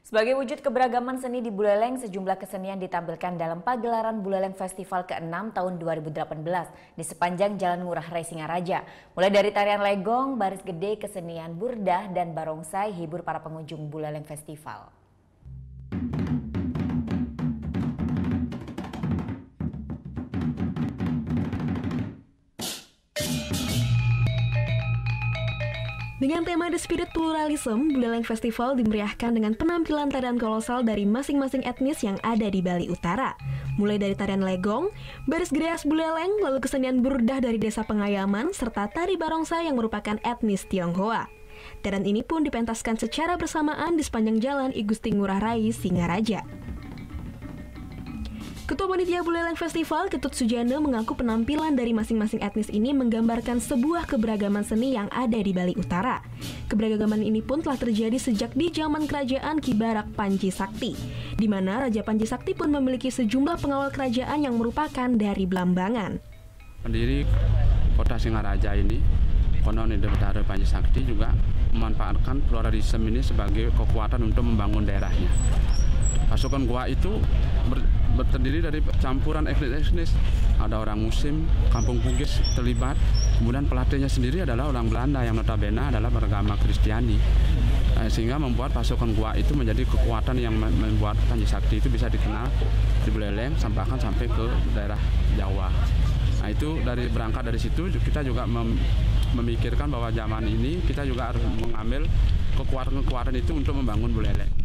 Sebagai wujud keberagaman seni di Buleleng, sejumlah kesenian ditampilkan dalam pagelaran Buleleng Festival ke-6 tahun 2018 di sepanjang Jalan Ngurah Rai Singaraja. Mulai dari tarian legong, baris gede, kesenian burdah, dan barongsai hibur para pengunjung Buleleng Festival. Dengan tema The Spirit Pluralism, Buleleng Festival dimeriahkan dengan penampilan tarian kolosal dari masing-masing etnis yang ada di Bali Utara. Mulai dari tarian legong, baris gede khas Buleleng, lalu kesenian burdah dari Desa Pengayaman, serta tari barongsai yang merupakan etnis Tionghoa. Tarian ini pun dipentaskan secara bersamaan di sepanjang jalan I Gusti Ngurah Rai Singaraja. Ketua Panitia Buleleng Festival, Ketut Sujana, mengaku penampilan dari masing-masing etnis ini menggambarkan sebuah keberagaman seni yang ada di Bali Utara. Keberagaman ini pun telah terjadi sejak di zaman kerajaan Ki Barak Panji Sakti, di mana Raja Panji Sakti pun memiliki sejumlah pengawal kerajaan yang merupakan dari Blambangan. Pendiri kota Singaraja ini, konon Raja Panji Sakti juga memanfaatkan pluralisme ini sebagai kekuatan untuk membangun daerahnya. Pasukan Goa itu terdiri dari campuran etnis. Ada orang Muslim, kampung Bugis terlibat. Kemudian pelatihnya sendiri adalah orang Belanda yang notabene adalah beragama Kristiani. Sehingga membuat pasukan Goa itu menjadi kekuatan yang membuat Panji Sakti itu bisa dikenal di Buleleng sampai ke daerah Jawa. Nah, itu berangkat dari situ kita juga memikirkan bahwa zaman ini kita juga harus mengambil kekuatan-kekuatan itu untuk membangun Buleleng.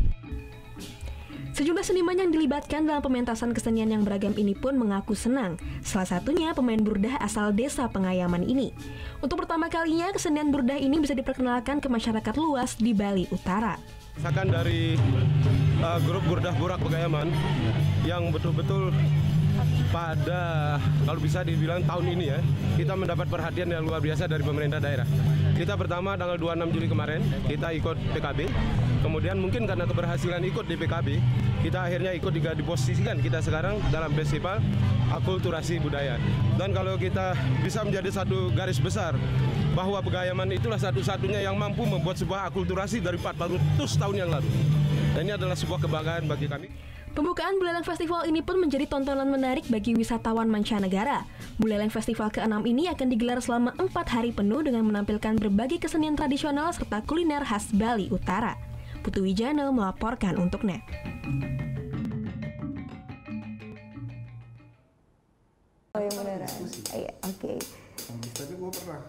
Sejumlah seniman yang dilibatkan dalam pementasan kesenian yang beragam ini pun mengaku senang. Salah satunya pemain burdah asal Desa Pengayaman ini. Untuk pertama kalinya, kesenian burdah ini bisa diperkenalkan ke masyarakat luas di Bali Utara. Misalkan dari grup burdah burak Pengayaman yang betul-betul pada, kalau bisa dibilang tahun ini ya, kita mendapat perhatian yang luar biasa dari pemerintah daerah. Kita pertama tanggal 26 Juli kemarin, kita ikut PKB. Kemudian mungkin karena keberhasilan ikut di PKB, kita akhirnya ikut diposisikan kita sekarang dalam festival akulturasi budaya. Dan kalau kita bisa menjadi satu garis besar, bahwa Pengayaman itulah satu-satunya yang mampu membuat sebuah akulturasi dari 400 tahun yang lalu. Dan ini adalah sebuah kebanggaan bagi kami. Pembukaan Buleleng Festival ini pun menjadi tontonan menarik bagi wisatawan mancanegara. Buleleng Festival ke-6 ini akan digelar selama 4 hari penuh dengan menampilkan berbagai kesenian tradisional serta kuliner khas Bali Utara. Putu Wijana melaporkan untuk NET. Oh yang beneran? Iya, oke. Tapi gue pernah.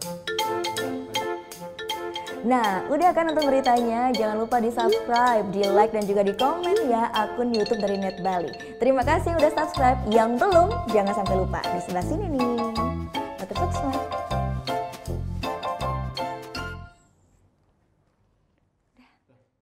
Nah, udah kan nonton beritanya? Jangan lupa di-subscribe, di-like, dan juga di-komen ya akun YouTube dari Net Bali. Terima kasih udah subscribe. Yang belum, jangan sampai lupa. Di sebelah sini nih. Subscribe.